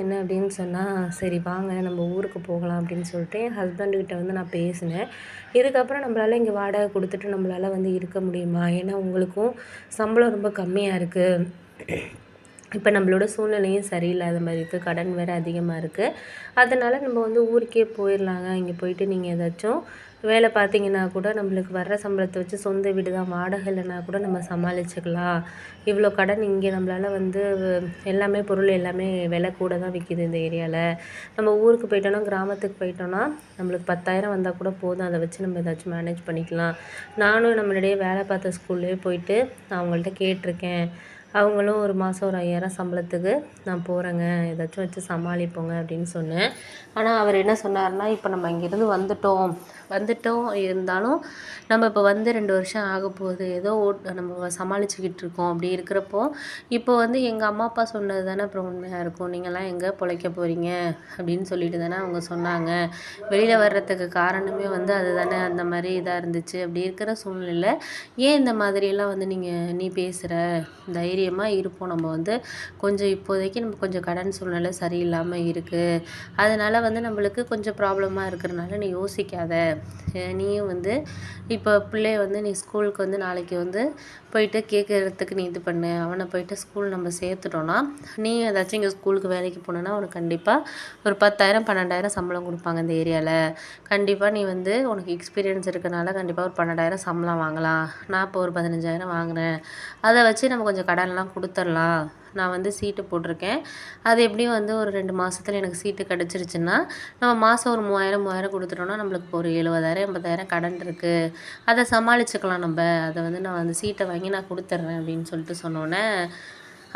என்ன அப்படின்னு சொன்னால், சரி வாங்க நம்ம ஊருக்கு போகலாம் அப்படின்னு சொல்லிட்டு என் ஹஸ்பண்டுக்கிட்ட வந்து நான் பேசினேன். இதுக்கப்புறம் நம்மளால இங்கே வாடகை கொடுத்துட்டு நம்மளால வந்து இருக்க முடியுமா? ஏன்னா உங்களுக்கும் சம்பளம் ரொம்ப கம்மியாக இருக்குது. இப்போ நம்மளோட சூழ்நிலையும் சரியில்லாத மாதிரி இருக்குது. கடன் வேறு அதிகமாக இருக்குது. அதனால் நம்ம வந்து ஊருக்கே போயிடலாங்க. இங்கே போயிட்டு நீங்கள் ஏதாச்சும் வேலை பார்த்தீங்கன்னா கூட நம்மளுக்கு வர்ற சம்பளத்தை வச்சு சொந்த வீடு தான், வாடகை இல்லைன்னா கூட நம்ம சமாளிச்சுக்கலாம். இவ்வளோ கடன் இங்கே நம்மளால வந்து எல்லாமே பொருள் எல்லாமே விலை கூட தான் விற்கிது இந்த ஏரியாவில். நம்ம ஊருக்கு போயிட்டோன்னா, கிராமத்துக்கு போயிட்டோன்னா நம்மளுக்கு 10,000 வந்தால் கூட போதும். அதை வச்சு நம்ம ஏதாச்சும் மேனேஜ் பண்ணிக்கலாம். நானும் நம்மளிடையே வேலை பார்த்த ஸ்கூல்லேயே போயிட்டு நான் அவங்கள்ட்ட கேட்டிருக்கேன். அவங்களும் ஒரு மாதம் ஒரு 5,000 சம்பளத்துக்கு நான் போகிறேங்க, ஏதாச்சும் வச்சு சமாளிப்போங்க அப்படின்னு சொன்னேன். ஆனால் அவர் என்ன சொன்னார்னா, இப்போ நம்ம இங்கேருந்து வந்துட்டோம் இருந்தாலும் நம்ம இப்போ வந்து 2 வருஷம் ஆகப்போகுது. ஏதோ நம்ம சமாளிச்சுக்கிட்டு இருக்கோம். அப்படி இருக்கிறப்போ இப்போ வந்து எங்கள் அம்மா அப்பா சொன்னது தானே அப்புறம் உண்மையாக இருக்கும். நீங்கள்லாம் எங்கே பொழைக்க போகிறீங்க அப்படின்னு சொல்லிட்டு தானே அவங்க சொன்னாங்க. வெளியில் வர்றதுக்கு காரணமே வந்து அது தானே, அந்த மாதிரி இதாக இருந்துச்சு. அப்படி இருக்கிற சூழ்நிலையில் ஏன் இந்த மாதிரியெல்லாம் வந்து நீ பேசுகிற? தைரியமாக இருப்போம். நம்ம வந்து கொஞ்சம் இப்போதைக்கு நம்ம கொஞ்சம் கடன் சூழ்நிலை சரியில்லாமல் இருக்குது. அதனால் வந்து நம்மளுக்கு கொஞ்சம் ப்ராப்ளமாக இருக்கிறனால நீ யோசிக்காத. நீயும் வந்து இப்போ பிள்ளைய வந்து நீ ஸ்கூலுக்கு வந்து நாளைக்கு வந்து போயிட்டு கேட்குறதுக்கு நீ இது பண்ணு. அவனை போயிட்டு ஸ்கூல் நம்ம சேர்த்துட்டோன்னா, நீ ஏதாச்சும் இங்கே ஸ்கூலுக்கு வேலைக்கு போனோன்னா அவனுக்கு கண்டிப்பாக ஒரு 10,000 12,000 சம்பளம் கொடுப்பாங்க இந்த ஏரியாவில். கண்டிப்பாக நீ வந்து உனக்கு எக்ஸ்பீரியன்ஸ் இருக்கனால கண்டிப்பாக ஒரு 12,000 சம்பளம் வாங்கலாம். நான் இப்போ ஒரு 15,000 வாங்குகிறேன். அதை வச்சு நம்ம கொஞ்சம் கடன்லாம் கொடுத்துர்லாம். நான் வந்து சீட்டு போட்டிருக்கேன். அது எப்படியும் வந்து ஒரு 2 மாதத்துல எனக்கு சீட்டு கிடச்சிருச்சுன்னா, நம்ம மாதம் ஒரு 3,000 கொடுத்துட்டோம்னா நம்மளுக்கு இப்போ ஒரு 70,000 80,000 கடன் இருக்குது. அதை சமாளிச்சுக்கலாம் நம்ம. அதை வந்து நான் அந்த சீட்டை வாங்கி நான் கொடுத்துட்றேன் அப்படின்னு சொல்லிட்டு சொன்னோன்னே,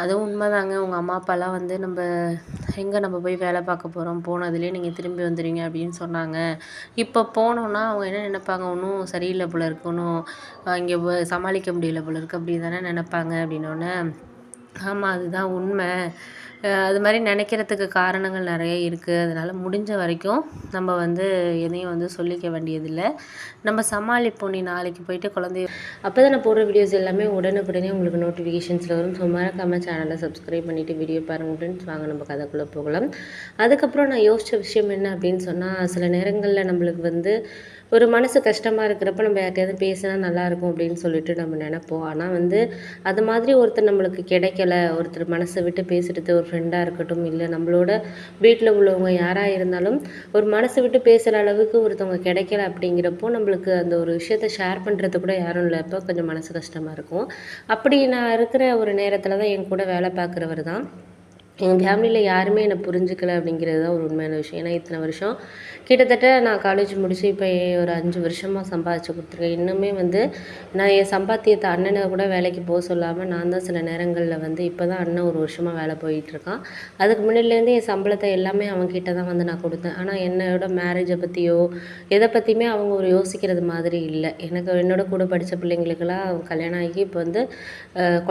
அதுவும் உண்மைதாங்க. உங்கள் அம்மா அப்பாலாம் வந்து நம்ம போய் வேலை பார்க்க போகிறோம், போனதுலேயே நீங்கள் திரும்பி வந்துடுவீங்க அப்படின்னு சொன்னாங்க. இப்போ போனோன்னா அவங்க என்ன நினைப்பாங்க, ஒன்றும் சரியில்லை போல இருக்கு, ஒன்றும் இங்கே சமாளிக்க முடியல போல இருக்குது அப்படி தானே நினைப்பாங்க அப்படின்னோடனே, ஆமாம் அதுதான் உண்மை. அது மாதிரி நினைக்கிறதுக்கு காரணங்கள் நிறைய இருக்குது. அதனால் முடிஞ்ச வரைக்கும் நம்ம வந்து எதையும் வந்து சொல்லிக்க வேண்டியதில்லை. நம்ம சமாளிப்போம். நீ நாளைக்கு போயிட்டு குழந்தைய அப்போ தான் நான் போடுற வீடியோஸ் எல்லாமே உடனுக்குடனே உங்களுக்கு நோட்டிஃபிகேஷன்ஸில் வரும். ஸோ மறக்காமல் சேனலை சப்ஸ்கிரைப் பண்ணிவிட்டு வீடியோ பாருங்கள் ஃப்ரெண்ட்ஸ். வாங்க நம்ம கதைக்குள்ளே போகலாம். அதுக்கப்புறம் நான் யோசித்த விஷயம் என்ன அப்படின்னு சொன்னால், சில நேரங்களில் நம்மளுக்கு வந்து ஒரு மனசு கஷ்டமாக இருக்கிறப்ப நம்ம யார்கிட்டயாவது பேசினா நல்லாயிருக்கும் அப்படின்னு சொல்லிட்டு நம்ம நினைப்போம். ஆனால் வந்து அது மாதிரி ஒருத்தர் நம்மளுக்கு கிடைக்கல. ஒருத்தர் மனசை விட்டு பேசுகிறது, ஒரு ஃப்ரெண்டாக இருக்கட்டும், இல்லை நம்மளோட வீட்டில் உள்ளவங்க யாராக இருந்தாலும் ஒரு மனசை விட்டு பேசுகிற அளவுக்கு ஒருத்தவங்க கிடைக்கல அப்படிங்கிறப்போ நம்மளுக்கு அந்த ஒரு விஷயத்த ஷேர் பண்ணுறது கூட யாரும் இல்லை. அப்போ கொஞ்சம் மனசு கஷ்டமாக இருக்கும். அப்படி நான் இருக்கிற ஒரு நேரத்தில் தான் என் கூட வேலை பார்க்குறவர் தான், எங்கள் ஃபேமிலியில் யாருமே என்னை புரிஞ்சுக்கல அப்படிங்கிறது தான் ஒரு உண்மையான விஷயம். ஏன்னா இத்தனை வருஷம் கிட்டத்தட்ட நான் காலேஜ் முடித்து இப்போ ஒரு 5 வருஷமாக சம்பாதிச்சு கொடுத்துருக்கேன். இன்னுமே வந்து நான் என் சம்பாத்தியத்தை அண்ணனை கூட வேலைக்கு போக சொல்லாமல் நான் தான் சில நேரங்களில் வந்து இப்போ தான் அண்ணன் ஒரு வருஷமாக வேலை போயிட்டுருக்கான். அதுக்கு முன்னாடிலேருந்து என் சம்பளத்தை எல்லாமே அவங்ககிட்ட தான் வந்து நான் கொடுத்தேன். ஆனால் என்னோட மேரேஜை பற்றியோ எதை பற்றியுமே அவங்க ஒரு யோசிக்கிறது மாதிரி இல்லை. என்னோட கூட படித்த பிள்ளைங்களுக்கெல்லாம் கல்யாணம் ஆகி இப்போ வந்து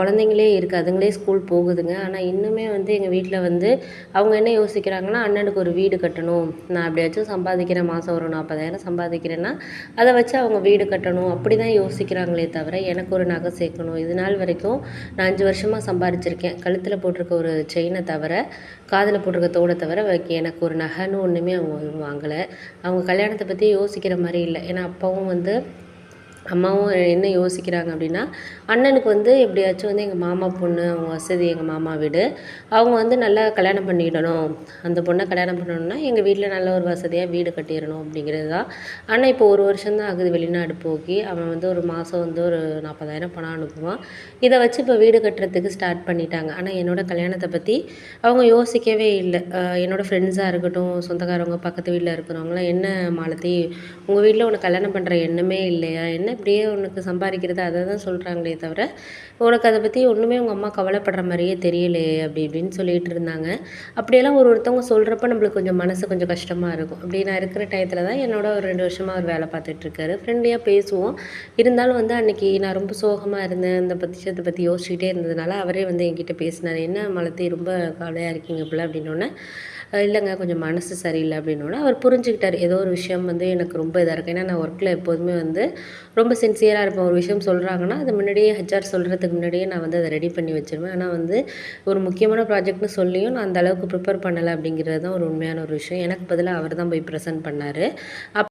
குழந்தைங்களே இருக்குது, அதுங்களே ஸ்கூல் போகுதுங்க. ஆனால் இன்னுமே வந்து எங்கள் வீட்டில் வந்து அவங்க என்ன யோசிக்கிறாங்கன்னா, அண்ணனுக்கு ஒரு வீடு கட்டணும், நான் எப்படியாச்சும் சம்பாதிக்கிறேன், மாதம் ஒரு 40,000 சம்பாதிக்கிறேன்னா அதை வச்சு அவங்க வீடு கட்டணும் அப்படி தான் யோசிக்கிறாங்களே தவிர எனக்கு ஒரு நகை சேர்க்கணும். இது நாள் வரைக்கும் நான் 5 வருஷமாக சம்பாதிச்சிருக்கேன். கழுத்தில் போட்டிருக்க ஒரு செயினை தவிர, காதில் போட்டிருக்க தோடை தவிர எனக்கு ஒரு நகைன்னு ஒன்றுமே அவங்க வாங்கலை. அவங்க கல்யாணத்தை பற்றி யோசிக்கிற மாதிரி இல்லை. ஏன்னா அப்பாவும் வந்து அம்மாவும் என்ன யோசிக்கிறாங்க அப்படின்னா, அண்ணனுக்கு வந்து எப்படியாச்சும் வந்து எங்கள் மாமா பொண்ணு, அவங்க வசதி எங்கள் மாமா வீடு, அவங்க வந்து நல்லா கல்யாணம் பண்ணிடணும், அந்த பொண்ணை கல்யாணம் பண்ணணுன்னா எங்கள் வீட்டில் நல்ல ஒரு வசதியாக வீடு கட்டிடணும் அப்படிங்கிறது தான். ஆனால் இப்போ ஒரு வருஷம்தான் ஆகுது வெளிநாடு போய். அவன் வந்து ஒரு மாதம் வந்து ஒரு 40,000 பணம் அனுப்புவான். இதை வச்சு இப்போ வீடு கட்டுறதுக்கு ஸ்டார்ட் பண்ணிட்டாங்க. ஆனால் என்னோடய கல்யாணத்தை பற்றி அவங்க யோசிக்கவே இல்லை. என்னோடய ஃப்ரெண்ட்ஸாக இருக்கட்டும், சொந்தக்காரவங்க, பக்கத்து வீட்டில் இருக்கிறவங்களாம், என்ன மாலதி உங்கள் வீட்டில் உனக்கு கல்யாணம் பண்ணுற எண்ணமே இல்லையா, என்ன இப்படியே உனக்கு சம்பாதிக்கிறது அதை தான் சொல்கிறாங்களே தவிர உனக்கு அதை பற்றி ஒன்றுமே உங்கள் அம்மா கவலைப்படுற மாதிரியே தெரியலையே அப்படி இப்படின்னு சொல்லிகிட்டு இருந்தாங்க. அப்படியெல்லாம் ஒருத்தவங்க சொல்கிறப்ப நம்மளுக்கு கொஞ்சம் மனசு கொஞ்சம் கஷ்டமாக இருக்கும். அப்படி நான் இருக்கிற டயத்தில் தான் என்னோட ஒரு 2 வருஷமாக அவர் வேலை பார்த்துட்ருக்காரு. ஃப்ரெண்ட்லியாக பேசுவோம். இருந்தாலும் வந்து அன்றைக்கி நான் ரொம்ப சோகமாக இருந்தேன், இந்த விஷயத்தை பற்றி யோசிச்சுக்கிட்டே இருந்ததுனால அவரே வந்து என்கிட்ட பேசினார். என்ன மாலதி ரொம்ப கவலையாக இருக்கீங்க போல அப்படின்னோடனே, இல்லைங்க கொஞ்சம் மனசு சரியில்லை அப்படின்னோடனே அவர் புரிஞ்சுக்கிட்டார். ஏதோ ஒரு விஷயம் வந்து எனக்கு ரொம்ப இதாக இருக்குது. ஏன்னா நான் ஒர்க்கில் எப்போதுமே வந்து ரொம்ப சின்சியராக இருப்பேன். ஒரு விஷயம் சொல்கிறாங்கன்னா, அது முன்னாடியே ஹெச்ஆர் சொல்கிறதுக்கு முன்னாடியே நான் வந்து அத ரெடி பண்ணி வச்சுருவேன். ஆனா வந்து ஒரு முக்கியமான ப்ராஜெக்ட்ன்னு சொல்லியும் நான் அந்த அளவுக்கு ப்ரிப்பேர் பண்ணல அப்படிங்கிறது தான் ஒரு உண்மையான ஒரு விஷயம். எனக்கு பதிலா அவர் தான் போய் ப்ரெசென்ட் பண்ணாரு.